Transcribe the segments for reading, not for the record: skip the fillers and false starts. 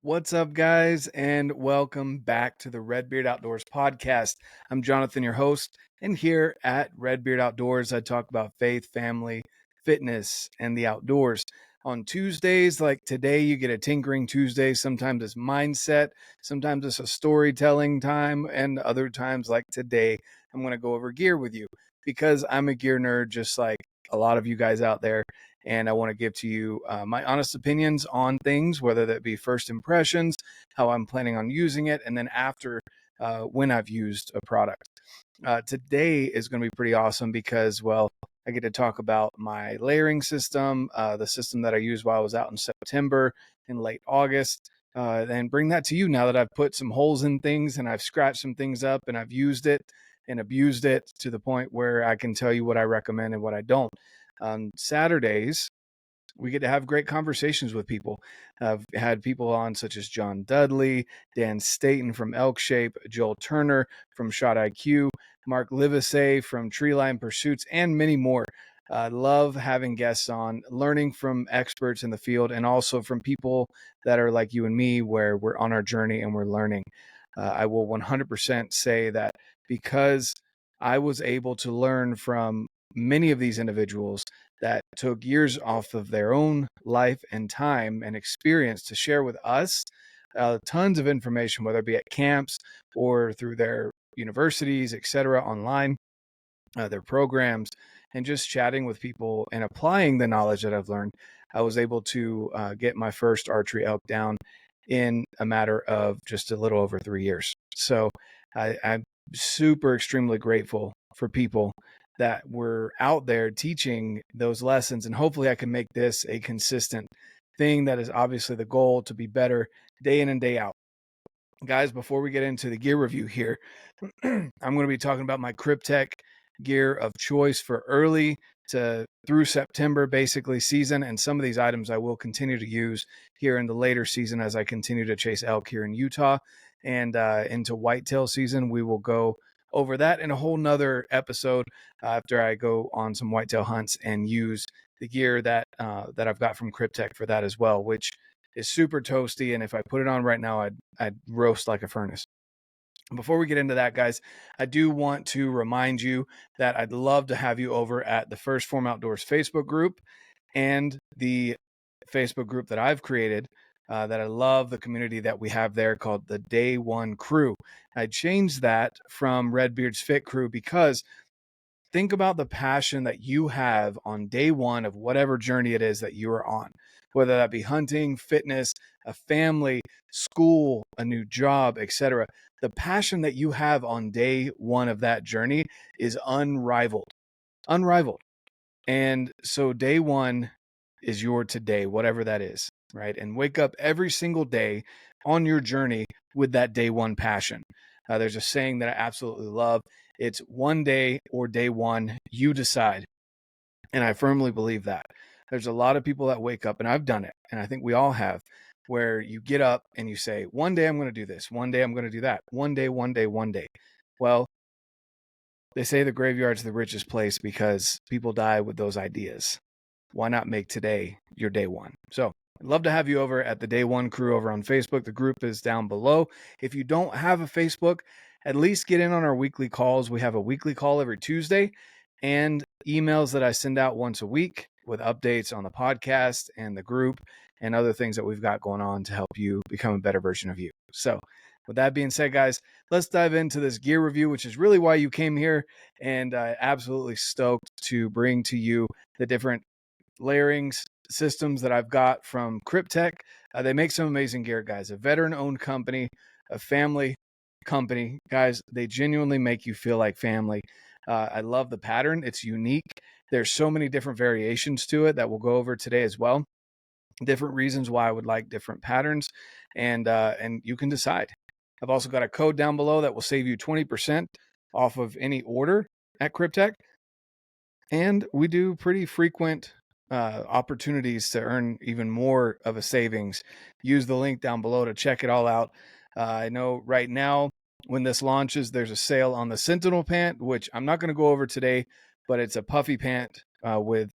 What's up, guys, and welcome back to the RedBeard Outdoors podcast. I'm Jonathan, your host, and here at RedBeard Outdoors, I talk about faith, family, fitness, and the outdoors. On Tuesdays, like today, you get a Tinkering Tuesday. Sometimes it's mindset, sometimes it's a storytelling time, and other times, like today, I'm going to go over gear with you because I'm a gear nerd, just like a lot of you guys out there. And I want to give to you my honest opinions on things, whether that be first impressions, how I'm planning on using it, and then after when I've used a product. Today is going to be pretty awesome because, well, I get to talk about my layering system, the system that I used while I was out in September and late August, and bring that to you now that I've put some holes in things and I've scratched some things up and I've used it and abused it to the point where I can tell you what I recommend and what I don't. On Saturdays, we get to have great conversations with people. I've had people on such as John Dudley, Dan Staten from Elk Shape, Joel Turner from Shot IQ, Mark Livesey from Treeline Pursuits, and many more. I love having guests on, learning from experts in the field, and also from people that are like you and me, where we're on our journey and we're learning. I will 100% say that because I was able to learn from many of these individuals that took years off of their own life and time and experience to share with us tons of information, whether it be at camps or through their universities, etc., online, their programs, and just chatting with people and applying the knowledge that I've learned. I was able to get my first archery elk down in a matter of just a little over 3 years. So I'm super extremely grateful for people that were out there teaching those lessons. And hopefully I can make this a consistent thing. That is obviously the goal, to be better day in and day out. Guys, before we get into the gear review here, I'm going to be talking about my Kryptek gear of choice for early to through September, basically season. And some of these items I will continue to use here in the later season as I continue to chase elk here in Utah. And into whitetail season, we will go over that in a whole nother episode after I go on some whitetail hunts and use the gear that I've got from Kryptek for that as well, which is super toasty. And if I put it on right now, I'd roast like a furnace. Before we get into that, guys, I do want to remind you that I'd love to have you over at the First Phorm Outdoors Facebook group and the Facebook group that I've created that I love the community that we have there, called the Day One Crew. I changed that from RedBeard's Fit Crew because think about the passion that you have on day one of whatever journey it is that you are on, whether that be hunting, fitness, a family, school, a new job, etc. The passion that you have on day one of that journey is unrivaled. And so day one is your today, whatever that is, right? And wake up every single day on your journey with that day one passion. There's a saying that I absolutely love. It's one day or day one, you decide. And I firmly believe that. There's a lot of people that wake up, and I've done it, and I think we all have, where you get up and you say, one day I'm going to do this, one day I'm going to do that, one day, one day, one day. Well, they say the graveyard's the richest place because people die with those ideas. Why not make today your day one? So I'd love to have you over at the Day One Crew over on Facebook. The group is down below. If you don't have a Facebook, at least get in on our weekly calls. We have a weekly call every Tuesday and emails that I send out once a week with updates on the podcast and the group and other things that we've got going on to help you become a better version of you. So with that being said, guys, let's dive into this gear review, which is really why you came here. And absolutely stoked to bring to you the different layerings systems that I've got from Kryptek. They make some amazing gear, guys. A veteran-owned company, a family company. Guys, they genuinely make you feel like family. I love the pattern. It's unique. There's so many different variations to it that we'll go over today as well. Different reasons why I would like different patterns, and you can decide. I've also got a code down below that will save you 20% off of any order at Kryptek. And we do pretty frequent opportunities to earn even more of a savings. Use the link down below to check it all out. I know right now when this launches, there's a sale on the Sentinel pant, which I'm not going to go over today, but it's a puffy pant with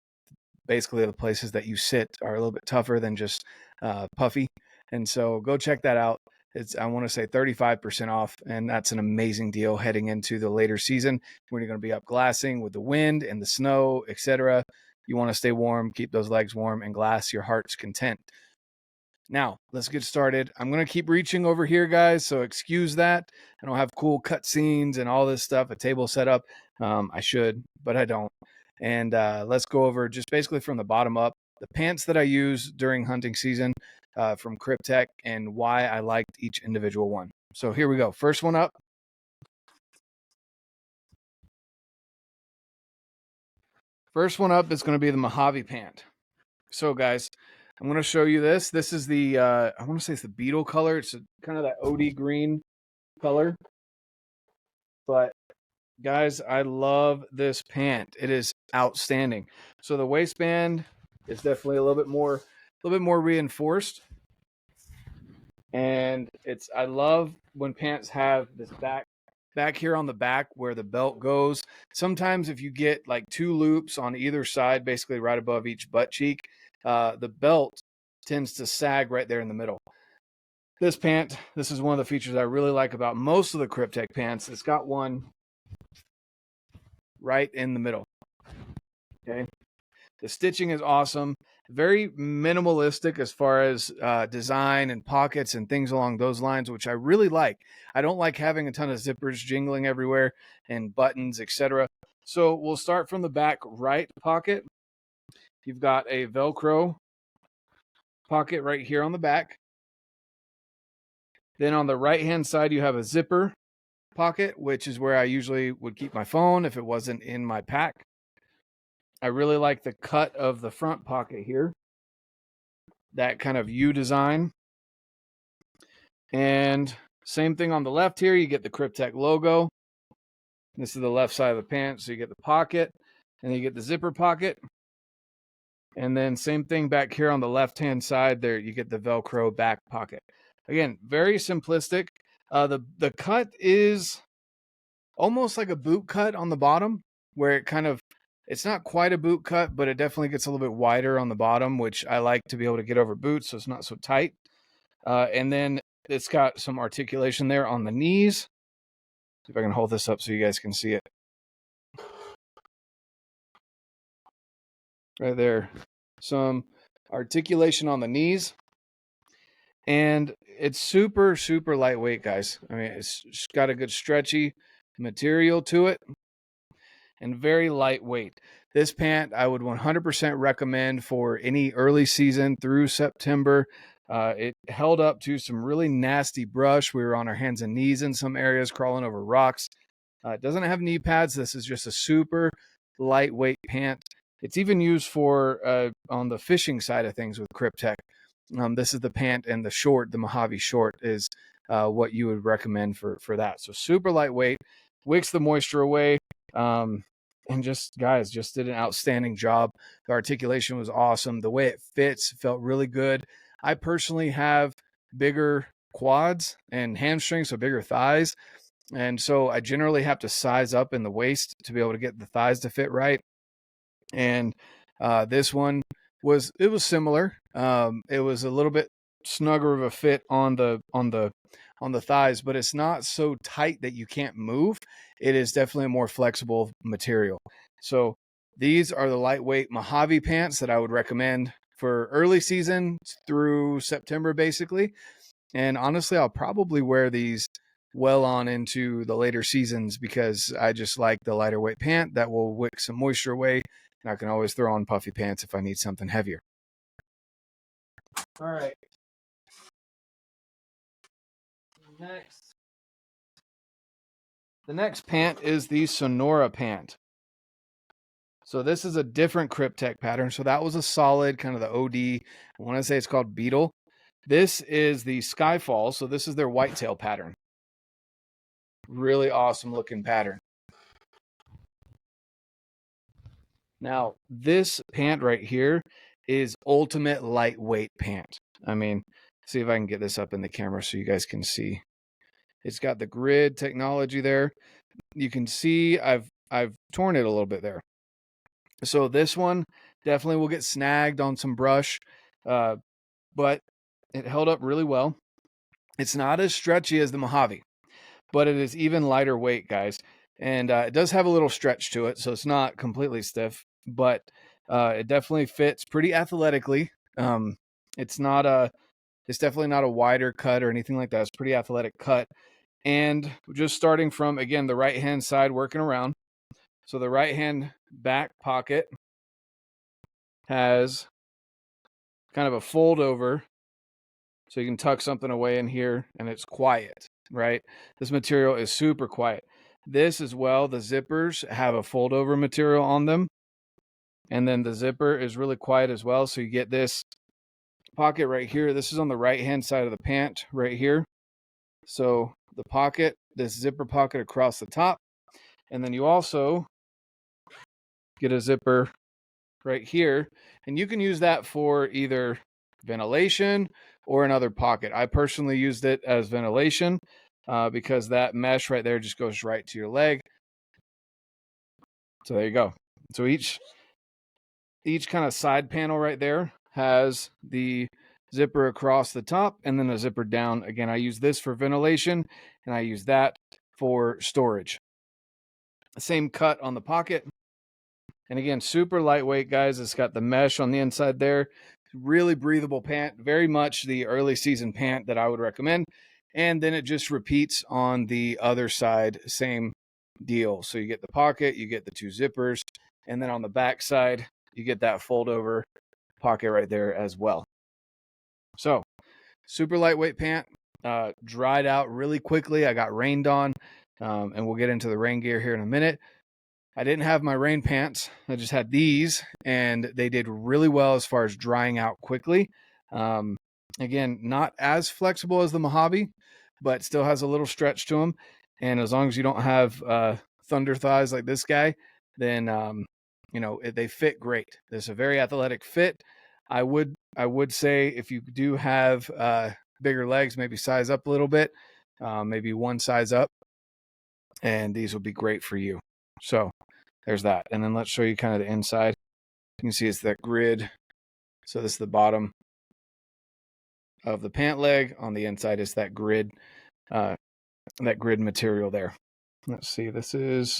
basically the places that you sit are a little bit tougher than just puffy. And so go check that out. It's, I want to say 35% off, and that's an amazing deal heading into the later season when you're going to be up glassing with the wind and the snow, etc. You want to stay warm, keep those legs warm, and glass your heart's content. Now, let's get started. I'm going to keep reaching over here, guys, so excuse that. I don't have cool cut scenes and all this stuff, a table setup. I should, but I don't. And let's go over just basically from the bottom up, the pants that I use during hunting season from Kryptek and why I liked each individual one. So here we go. First one up. First one up is going to be the Mojave pant. So, guys, I'm going to show you this. This is the, I want to say it's the beetle color. It's kind of that OD green color. But, guys, I love this pant. It is outstanding. So the waistband is definitely a little bit more reinforced. And it's, I love when pants have this back here on the back where the belt goes. Sometimes if you get like 2 loops on either side, basically right above each butt cheek, the belt tends to sag right there in the middle. This pant, this is one of the features I really like about most of the Kryptek pants. It's got one right in the middle. Okay. The stitching is awesome. Very minimalistic as far as design and pockets and things along those lines, which I really like. I don't like having a ton of zippers jingling everywhere and buttons, etc. So we'll start from the back right pocket. You've got a Velcro pocket right here on the back. Then on the right-hand side, you have a zipper pocket, which is where I usually would keep my phone if it wasn't in my pack. I really like the cut of the front pocket here. That kind of U design. And same thing on the left here. You get the Kryptek logo. This is the left side of the pant. So you get the pocket and then you get the zipper pocket. And then same thing back here on the left-hand side there. You get the Velcro back pocket. Again, very simplistic. The cut is almost like a boot cut on the bottom where it kind of, it's not quite a boot cut, but it definitely gets a little bit wider on the bottom, which I like to be able to get over boots so it's not so tight. And then it's got some articulation there on the knees. See if I can hold this up so you guys can see it. Right there. Some articulation on the knees. And it's super, super lightweight, guys. I mean, it's got a good stretchy material to it. And very lightweight. This pant I would 100% recommend for any early season through September. It held up to some really nasty brush. We were on our hands and knees in some areas, crawling over rocks. It doesn't have knee pads. This is just a super lightweight pant. It's even used for on the fishing side of things with Kryptek. This is the pant, and the short, the Mojave short, is what you would recommend for that. So super lightweight, wicks the moisture away. And just, guys, just did an outstanding job. The articulation was awesome. The way it fits felt really good. I personally have bigger quads and hamstrings, so bigger thighs. And so I generally have to size up in the waist to be able to get the thighs to fit right. And this one was similar. It was a little bit snugger of a fit on the thighs, but it's not so tight that you can't move. It is definitely a more flexible material. So these are the lightweight Mojave pants that I would recommend for early season through September, basically. And honestly, I'll probably wear these well on into the later seasons because I just like the lighter weight pant that will wick some moisture away. And I can always throw on puffy pants if I need something heavier. All right. The next pant is the Sonora pant. So this is a different Kryptek pattern. So that was a solid kind of the OD. I want to say it's called Beetle. This is the Skyfall. So this is their whitetail pattern. Really awesome looking pattern. Now, this pant right here is ultimate lightweight pant. I mean, see if I can get this up in the camera so you guys can see. It's got the grid technology there. You can see I've torn it a little bit there. So this one definitely will get snagged on some brush, but it held up really well. It's not as stretchy as the Mojave, but it is even lighter weight, guys. And it does have a little stretch to it, so it's not completely stiff, but it definitely fits pretty athletically. It's not a, it's definitely not a wider cut or anything like that. It's pretty athletic cut. And just starting from, again, the right-hand side, working around. So the right-hand back pocket has kind of a fold over, so you can tuck something away in here, and it's quiet, right? This material is super quiet. This as well, the zippers have a fold over material on them. And then the zipper is really quiet as well. So you get this pocket right here. This is on the right-hand side of the pant right here. So the pocket, this zipper pocket across the top. And then you also get a zipper right here. And you can use that for either ventilation or another pocket. I personally used it as ventilation because that mesh right there just goes right to your leg. So there you go. So each kind of side panel right there has the zipper across the top and then a zipper down. Again, I use this for ventilation and I use that for storage. Same cut on the pocket. And again, super lightweight, guys. It's got the mesh on the inside there. Really breathable pant. Very much the early season pant that I would recommend. And then it just repeats on the other side. Same deal. So you get the pocket, you get the two zippers, and then on the back side, you get that fold over pocket right there as well. So super lightweight pant, dried out really quickly. I got rained on, and we'll get into the rain gear here in a minute. I didn't have my rain pants. I just had these, and they did really well as far as drying out quickly. Again, not as flexible as the Mojave, but still has a little stretch to them. And as long as you don't have thunder thighs like this guy, then they fit great. There's a very athletic fit. I would say if you do have bigger legs, maybe size up a little bit, maybe one size up, and these will be great for you. So there's that. And then let's show you kind of the inside. You can see it's that grid. So this is the bottom of the pant leg. On the inside is that grid material there. Let's see. This is,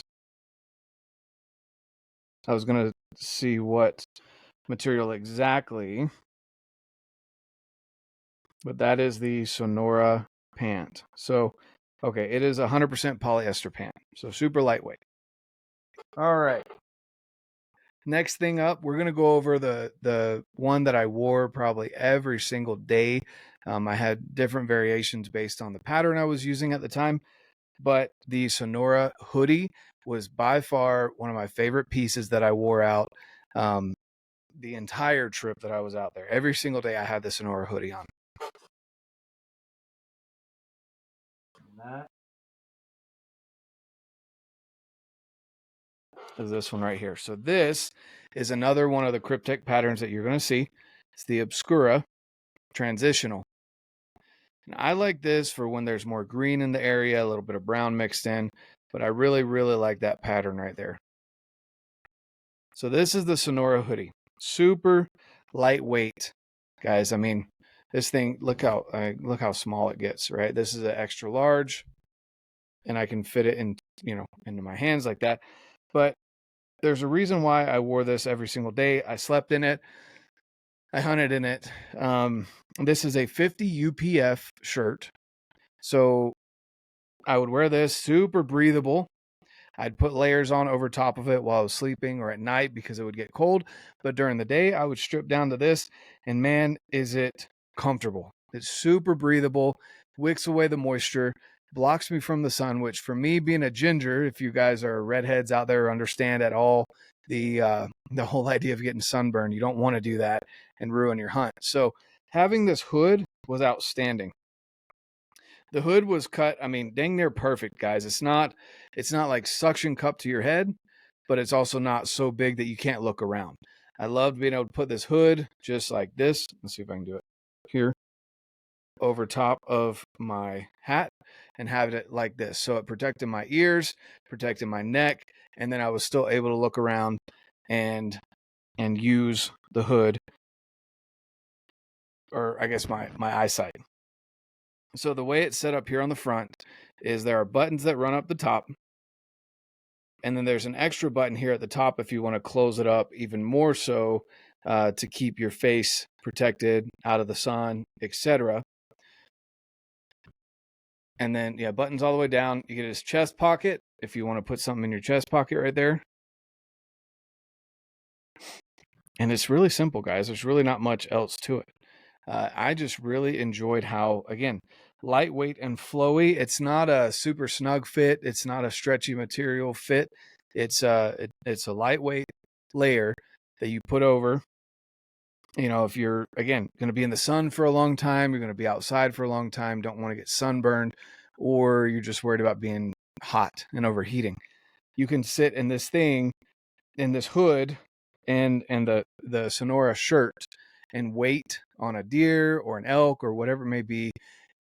I was going to see what material exactly, but that is the Sonora pant. So, okay, it is 100% polyester pant. So super lightweight. All right. Next thing up, we're going to go over the one that I wore probably every single day. I had different variations based on the pattern I was using at the time, but the Sonora hoodie was by far one of my favorite pieces that I wore out the entire trip that I was out there. Every single day I had the Sonora hoodie on. That is this one right here. So this is another one of the Kryptek patterns that you're going to see. It's the Obscura Transitional. And I like this for when there's more green in the area, a little bit of brown mixed in, but I really, really like that pattern right there. So this is the Sonora hoodie. Super lightweight, guys. I mean, this thing, look how small it gets, right? This is an extra large, and I can fit it in, into my hands like that. But there's a reason why I wore this every single day. I slept in it. I hunted in it. This is a 50 UPF shirt. So I would wear this, super breathable. I'd put layers on over top of it while I was sleeping or at night because it would get cold. But during the day, I would strip down to this, and man, is it comfortable. It's super breathable, wicks away the moisture, blocks me from the sun, which for me being a ginger, if you guys are redheads out there, understand at all the whole idea of getting sunburned. You don't want to do that and ruin your hunt. So having this hood was outstanding. The hood was cut, I mean, dang near perfect, guys. It's not like suction cup to your head, but it's also not so big that you can't look around. I loved being able to put this hood just like this. Let's see if I can do it here over top of my hat and have it like this. So it protected my ears, protected my neck, and then I was still able to look around and use the hood or I guess my eyesight. So the way it's set up here on the front is there are buttons that run up the top, and then there's an extra button here at the top if you want to close it up even more so to keep your face protected out of the sun, etc. And then, yeah, buttons all the way down. You get his chest pocket if you want to put something in your chest pocket right there. And it's really simple, guys. There's really not much else to it. I just really enjoyed how, again, lightweight and flowy. It's not a super snug fit. It's not a stretchy material fit. It's a lightweight layer that you put over. You know, if you're, again, going to be in the sun for a long time, you're going to be outside for a long time, don't want to get sunburned, or you're just worried about being hot and overheating. You can sit in this thing, in this hood, and the Sonora shirt, and wait on a deer or an elk or whatever it may be,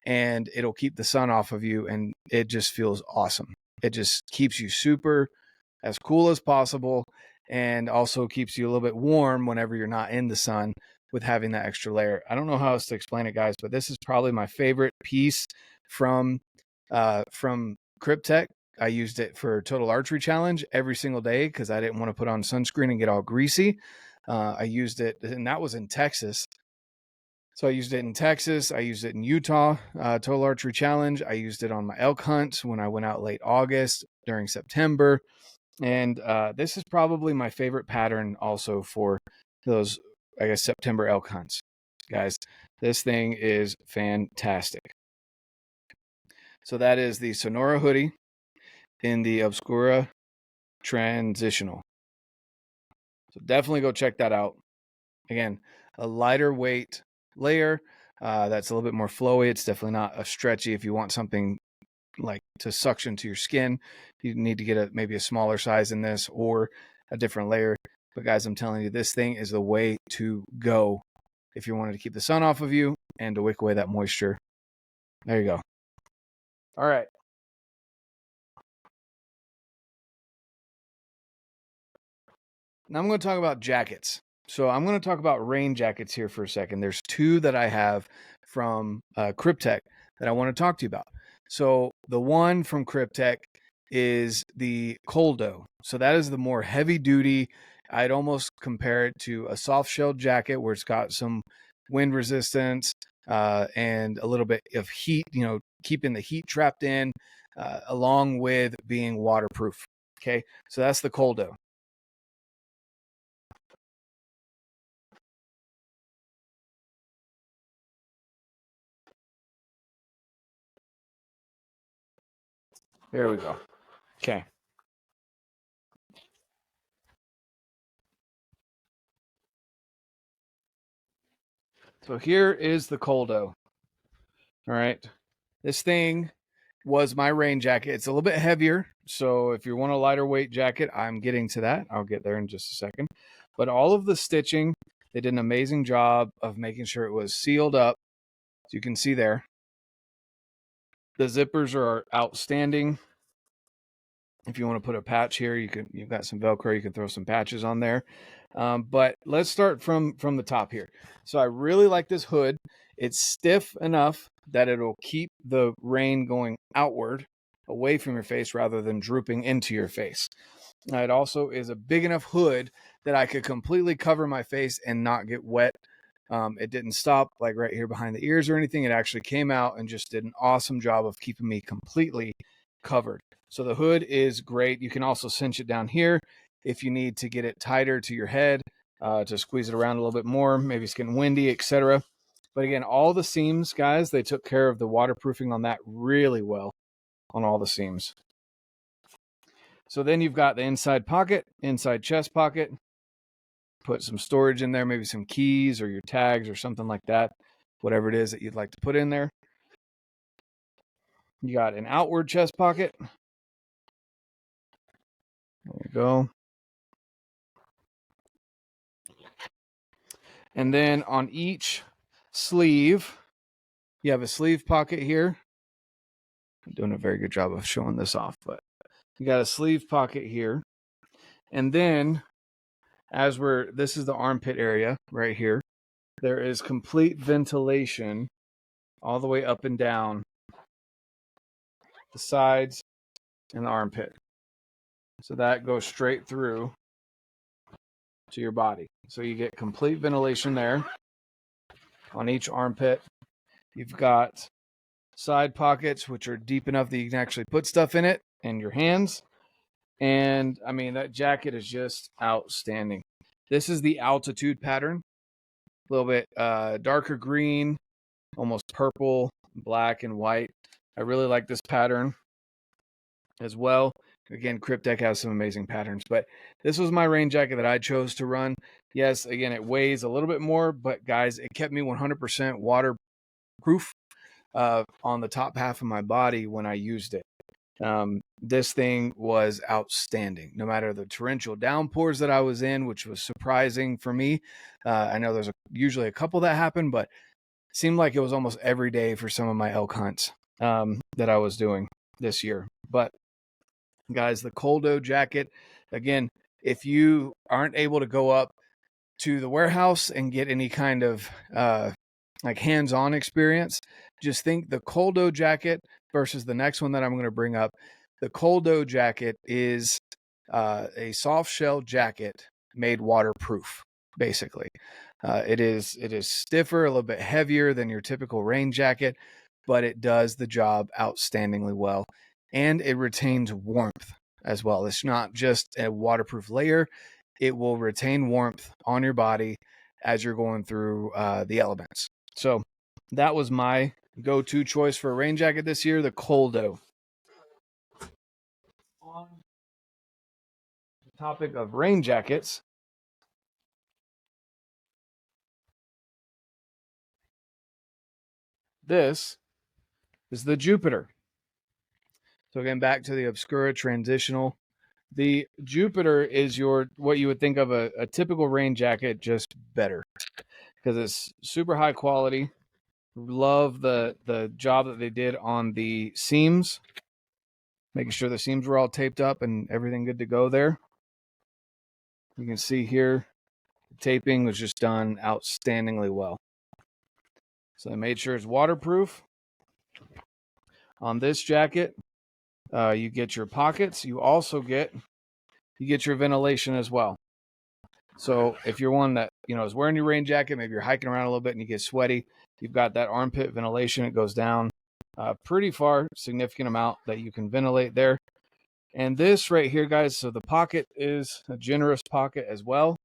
and it'll keep the sun off of you, and it just feels awesome. It just keeps you super as cool as possible, and also keeps you a little bit warm whenever you're not in the sun with having that extra layer. I don't know how else to explain it, guys, but this is probably my favorite piece from Kryptek. I used it for Total Archery Challenge every single day because I didn't want to put on sunscreen and get all greasy. I used it, and that was in Texas. So I used it in Texas. I used it in Utah, Total Archery Challenge. I used it on my elk hunt when I went out late August during September. And this is probably my favorite pattern also for those, I guess, September elk hunts. Guys, this thing is fantastic. So that is the Sonora hoodie in the Obscura Transitional. So definitely go check that out. Again, a lighter weight layer that's a little bit more flowy. It's definitely not a stretchy. If you want something like to suction to your skin, you need to get maybe a smaller size in this or a different layer. But guys, I'm telling you, this thing is the way to go if you wanted to keep the sun off of you and to wick away that moisture. There you go. All right. Now I'm going to talk about jackets. So I'm going to talk about rain jackets here for a second. There's two that I have from Kryptek that I want to talk to you about. So the one from Kryptek is the Coldo. So that is the more heavy duty. I'd almost compare it to a soft shelled jacket where it's got some wind resistance and a little bit of heat, you know, keeping the heat trapped in along with being waterproof. Okay, so that's the Coldo. There we go. Okay. So here is the Coldo. All right. This thing was my rain jacket. It's a little bit heavier. So if you want a lighter weight jacket, I'm getting to that. I'll get there in just a second. But all of the stitching, they did an amazing job of making sure it was sealed up. As you can see there. The zippers are outstanding. If you want to put a patch here, you've got some Velcro, you can throw some patches on there. But let's start from the top here. So I really like this hood. It's stiff enough that it'll keep the rain going outward away from your face rather than drooping into your face. It also is a big enough hood that I could completely cover my face and not get wet. It didn't stop like right here behind the ears or anything. It actually came out and just did an awesome job of keeping me completely covered. So the hood is great. You can also cinch it down here if you need to get it tighter to your head, to squeeze it around a little bit more. Maybe it's getting windy, etc. But again, all the seams, guys, they took care of the waterproofing on that really well on all the seams. So then you've got the inside pocket, inside chest pocket. Put some storage in there, maybe some keys or your tags or something like that, whatever it is that you'd like to put in there. You got an outward chest pocket. There you go. And then on each sleeve, you have a sleeve pocket here. I'm doing a very good job of showing this off, but you got a sleeve pocket here. And then this is the armpit area right here. there is complete ventilation all the way up and down the sides and the armpit. So that goes straight through to your body. So you get complete ventilation there on each armpit. You've got side pockets, which are deep enough that you can actually put stuff in it and your hands. And I mean, that jacket is just outstanding. This is the altitude pattern, a little bit darker green, almost purple, black, and white. I really like this pattern as well. Again, Kryptek has some amazing patterns, but this was my rain jacket that I chose to run. Yes, again, it weighs a little bit more, but guys, it kept me 100% waterproof on the top half of my body when I used it. This thing was outstanding, no matter the torrential downpours that I was in, which was surprising for me. I know there's usually a couple that happen, but it seemed like it was almost every day for some of my elk hunts that I was doing this year. But guys, the Coldo jacket, again, if you aren't able to go up to the warehouse and get any kind of like hands-on experience, just think the Coldo jacket versus the next one that I'm going to bring up. The Coldo jacket is a soft shell jacket made waterproof, basically. It is stiffer, a little bit heavier than your typical rain jacket, but it does the job outstandingly well. And it retains warmth as well. It's not just a waterproof layer. It will retain warmth on your body as you're going through the elements. So that was my go-to choice for a rain jacket this year, the Coldo. On the topic of rain jackets, this is the Jupiter. So again, back to the Obscura transitional. The Jupiter is what you would think of a typical rain jacket, just better, because it's super high quality. Love the job that they did on the seams, making sure the seams were all taped up and everything good to go there. You can see here, the taping was just done outstandingly well. So they made sure it's waterproof. On this jacket, you get your pockets. You also get your ventilation as well. So if you're one that is wearing your rain jacket, maybe you're hiking around a little bit and you get sweaty, you've got that armpit ventilation. It goes down pretty far, significant amount that you can ventilate there. And this right here, guys, so the pocket is a generous pocket as well.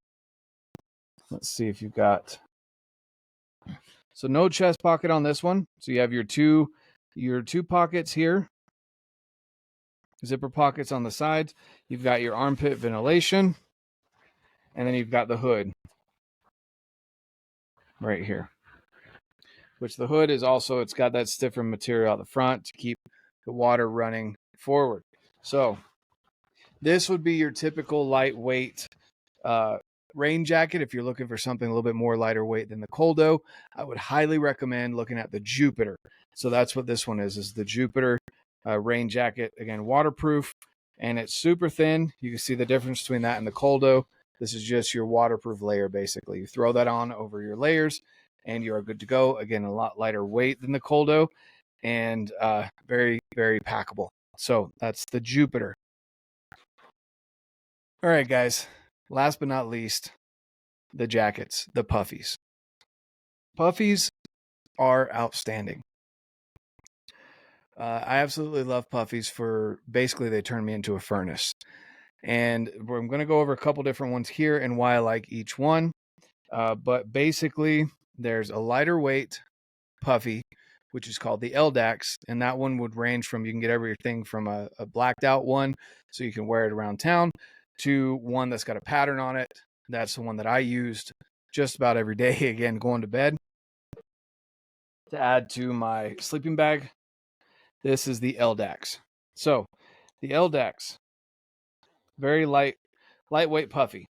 Let's see if you've got, so no chest pocket on this one. So you have your two pockets here, zipper pockets on the sides. You've got your armpit ventilation, and then you've got the hood right here, which the hood is also, it's got that stiffer material out the front to keep the water running forward. So this would be your typical lightweight rain jacket. If you're looking for something a little bit more lighter weight than the Coldo, I would highly recommend looking at the Jupiter. So that's what this one is the Jupiter rain jacket. Again, waterproof, and it's super thin. You can see the difference between that and the Coldo. This is just your waterproof layer, basically. You throw that on over your layers, and you are good to go. Again, a lot lighter weight than the Coldo, and very, very packable. So that's the Jupiter. All right, guys. Last but not least, the jackets, the puffies. Puffies are outstanding. I absolutely love puffies for basically they turn me into a furnace. And I'm going to go over a couple different ones here and why I like each one. But basically, there's a lighter weight puffy, which is called the LDAX. And that one would range from, you can get everything from a blacked out one, so you can wear it around town, to one that's got a pattern on it. That's the one that I used just about every day, again, going to bed. To add to my sleeping bag, this is the LDAX. So the LDAX, very lightweight puffy.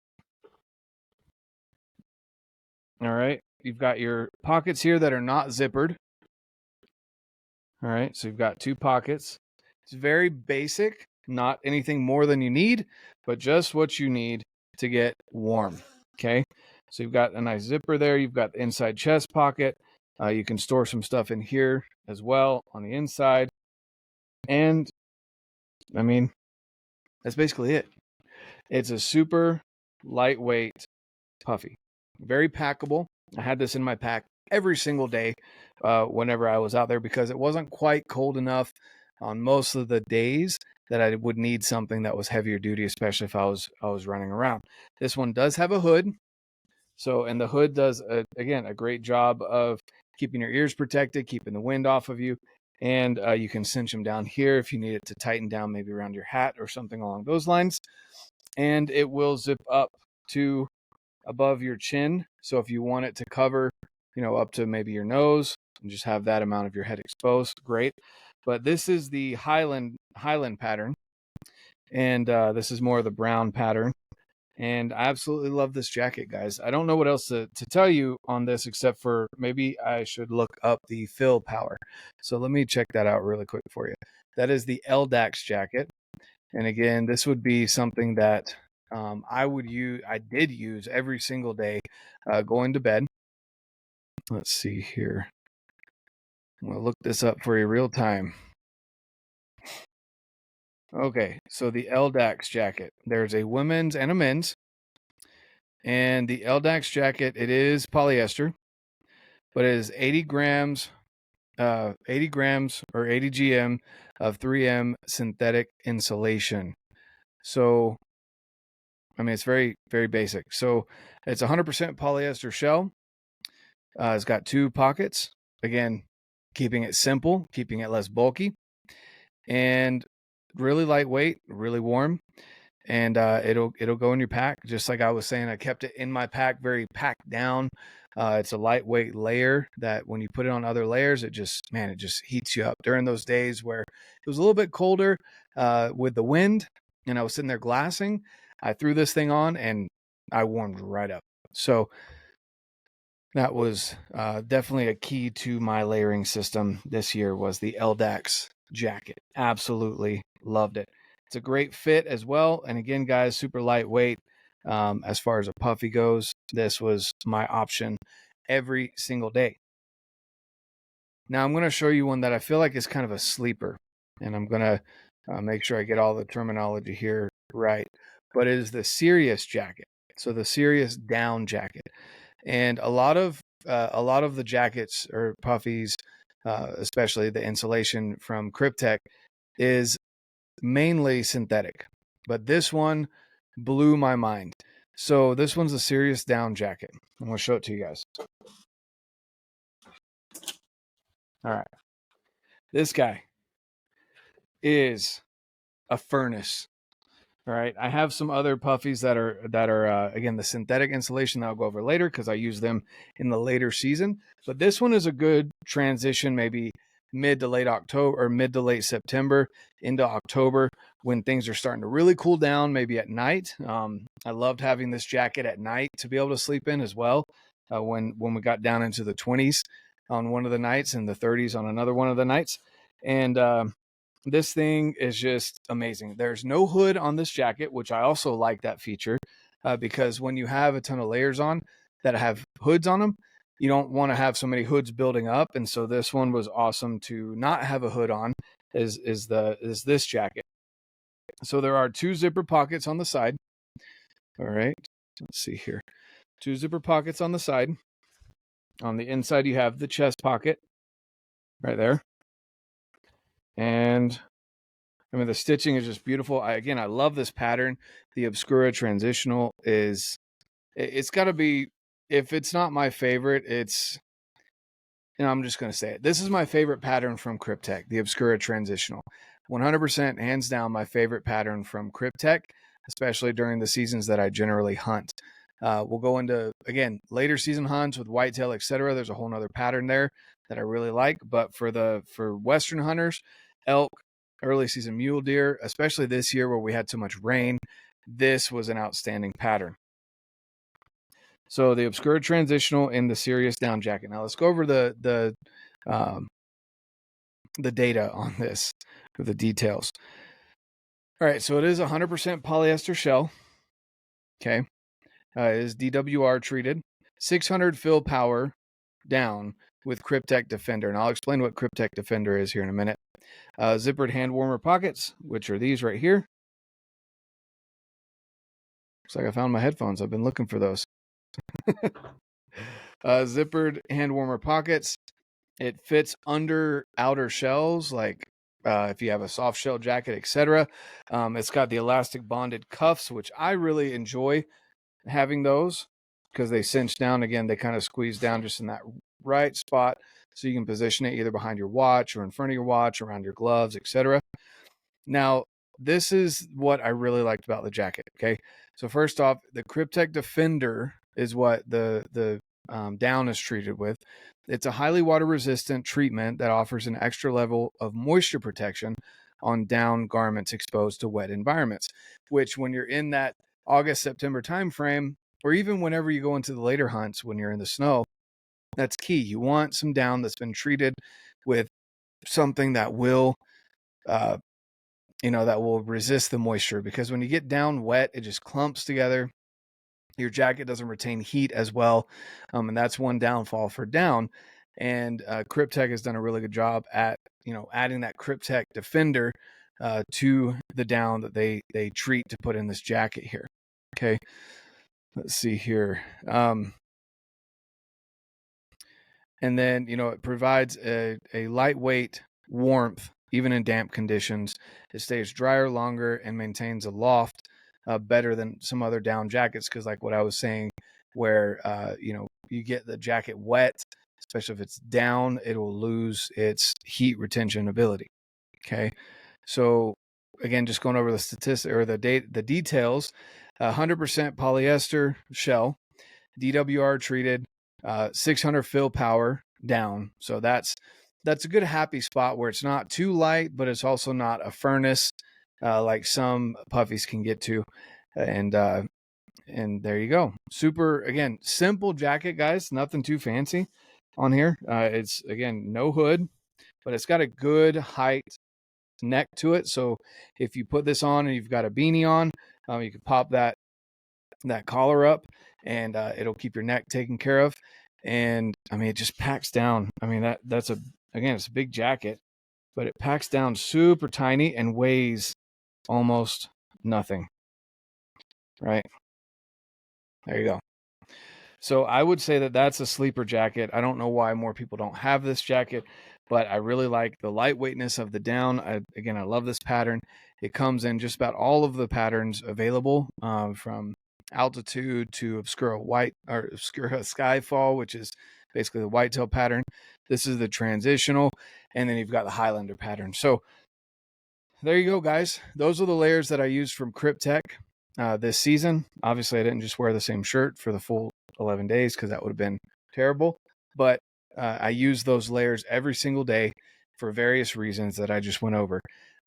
All right. You've got your pockets here that are not zippered. All right. So you've got two pockets. It's very basic, not anything more than you need, but just what you need to get warm. Okay. So you've got a nice zipper there. You've got the inside chest pocket. You can store some stuff in here as well on the inside. And I mean, that's basically it. It's a super lightweight puffy, very packable. I had this in my pack every single day whenever I was out there because it wasn't quite cold enough on most of the days that I would need something that was heavier duty, especially if I was running around. This one does have a hood. So, and the hood does, again, a great job of keeping your ears protected, keeping the wind off of you. And you can cinch them down here if you need it to tighten down, maybe around your hat or something along those lines. And it will zip up to above your chin. So if you want it to cover, up to maybe your nose and just have that amount of your head exposed, great. But this is the Highland pattern. And this is more of the brown pattern. And I absolutely love this jacket, guys. I don't know what else to tell you on this except for maybe I should look up the fill power. So let me check that out really quick for you. That is the LDAX jacket. And again, this would be something that I did use every single day going to bed. Let's see here. I'm going to look this up for you real time. Okay, so the LDAX jacket. There's a women's and a men's. And the LDAX jacket, it is polyester, but it is 80 grams or 80 GM of 3M synthetic insulation. So, I mean, it's very, very basic. So it's 100% polyester shell. It's got 2 pockets. Again, keeping it simple, keeping it less bulky, and really lightweight, really warm. And it'll go in your pack, just like I was saying. I kept it in my pack, very packed down. It's a lightweight layer that when you put it on other layers, it just heats you up. During those days where it was a little bit colder with the wind, and I was sitting there glassing, I threw this thing on and I warmed right up. So that was definitely a key to my layering system this year was the LDAX jacket. Absolutely loved it. It's a great fit as well. And again, guys, super lightweight. As far as a puffy goes, this was my option every single day. Now I'm going to show you one that I feel like is kind of a sleeper. And I'm going to make sure I get all the terminology here right. But it is the Sirius jacket. So the Sirius down jacket. And a lot of the jackets or puffies, especially the insulation from Kryptek, is mainly synthetic. But this one blew my mind. So this one's a Sirius down jacket. I'm going to show it to you guys. All right. This guy is a furnace. All right. I have some other puffies that are again, the synthetic insulation that I'll go over later because I use them in the later season. But this one is a good transition, maybe mid to late October or mid to late September into October when things are starting to really cool down, maybe at night. I loved having this jacket at night to be able to sleep in as well. When we got down into the 20s on one of the nights and the 30s on another one of the nights. And this thing is just amazing. There's no hood on this jacket, which I also like that feature because when you have a ton of layers on that have hoods on them, you don't want to have so many hoods building up. And so this one was awesome to not have a hood on is this jacket. So there are 2 zipper pockets on the side. All right. Let's see here. 2 zipper pockets on the side. On the inside, you have the chest pocket right there. And I mean, the stitching is just beautiful. I love this pattern. The Obscura Transitional it's got to be, if it's not my favorite, I'm just going to say it. This is my favorite pattern from Kryptek, the Obscura Transitional. 100% hands down my favorite pattern from Kryptek, especially during the seasons that I generally hunt. We'll go into, again, later season hunts with whitetail, etc. There's a whole nother pattern there that I really like. But for Western hunters, elk, early season mule deer, especially this year where we had so much rain, this was an outstanding pattern. So the Obscura Transitional in the Sirius down jacket. Now let's go over the data on this, or the details. All right, so it is 100% polyester shell. Okay. is DWR treated, 600 fill power down with Kryptek Defender. And I'll explain what Kryptek Defender is here in a minute. Zippered hand warmer pockets, which are these right here. Looks like I found my headphones. I've been looking for those. Zippered hand warmer pockets. It fits under outer shells, like if you have a soft shell jacket, etc. It's got the elastic bonded cuffs, which I really enjoy having those because they cinch down. Again, they kind of squeeze down just in that right spot, so you can position it either behind your watch or in front of your watch, around your gloves, etc. Now, this is what I really liked about the jacket. Okay, so first off, the Kryptek Defender is what the down is treated with. It's a highly water resistant treatment that offers an extra level of moisture protection on down garments exposed to wet environments, which when you're in that August, September timeframe, or even whenever you go into the later hunts when you're in the snow, that's key. You want some down that's been treated with something that will that will resist the moisture, because when you get down wet, it just clumps together. Your jacket doesn't retain heat as well. And that's one downfall for down. And Kryptek has done a really good job at, adding that Kryptek Defender to the down that they treat to put in this jacket here. Okay. Let's see here. And then, it provides a lightweight warmth, even in damp conditions. It stays drier longer and maintains a loft better than some other down jackets. Because like what I was saying, where, you get the jacket wet, especially if it's down, it will lose its heat retention ability. Okay. So again, just going over the statistics or the details, 100% polyester shell, DWR treated, 600 fill power down. So that's a good happy spot where it's not too light, but it's also not a furnace like some puffies can get to. And there you go. Super, again, simple jacket, guys. Nothing too fancy on here. It's, again, no hood, but it's got a good height neck to it. So if you put this on and you've got a beanie on, you can pop that collar up, and it'll keep your neck taken care of. And I mean, it just packs down. I mean, it's a big jacket, but it packs down super tiny and weighs almost nothing. Right? There you go. So I would say that that's a sleeper jacket. I don't know why more people don't have this jacket, but I really like the lightweightness of the down. I love this pattern. It comes in just about all of the patterns available, from altitude to obscura skyfall, which is basically the whitetail pattern. This is the transitional, and then you've got the Highlander pattern. So there you go, guys. Those are the layers that I used from Kryptek this season. Obviously, I didn't just wear the same shirt for the full 11 days because that would have been terrible. But I use those layers every single day for various reasons that I just went over.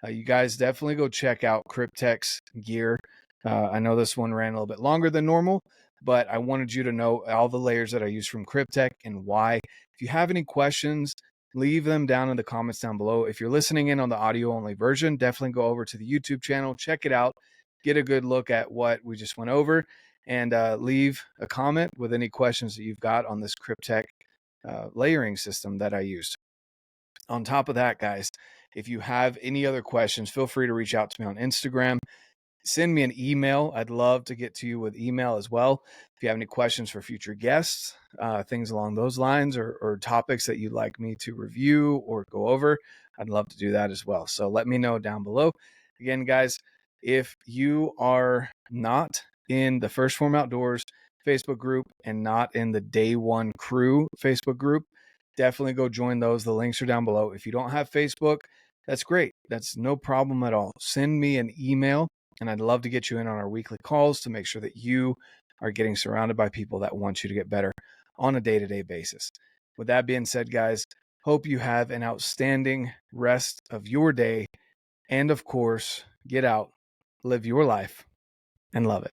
You guys definitely go check out Kryptek's gear. I know this one ran a little bit longer than normal, but I wanted you to know all the layers that I use from Kryptek and why. If you have any questions, leave them down in the comments down below. If you're listening in on the audio only version, definitely go over to the YouTube channel, check it out, get a good look at what we just went over, and leave a comment with any questions that you've got on this Kryptek layering system that I used. On top of that, guys, if you have any other questions, feel free to reach out to me on Instagram. Send me an email. I'd love to get to you with email as well. If you have any questions for future guests, things along those lines, or topics that you'd like me to review or go over, I'd love to do that as well. So let me know down below. Again, guys, if you are not in the First Phorm Outdoors Facebook group and not in the Day One Crew Facebook group, definitely go join those. The links are down below. If you don't have Facebook, that's great. That's no problem at all. Send me an email, and I'd love to get you in on our weekly calls to make sure that you are getting surrounded by people that want you to get better on a day-to-day basis. With that being said, guys, hope you have an outstanding rest of your day. And of course, get out, live your life, and love it.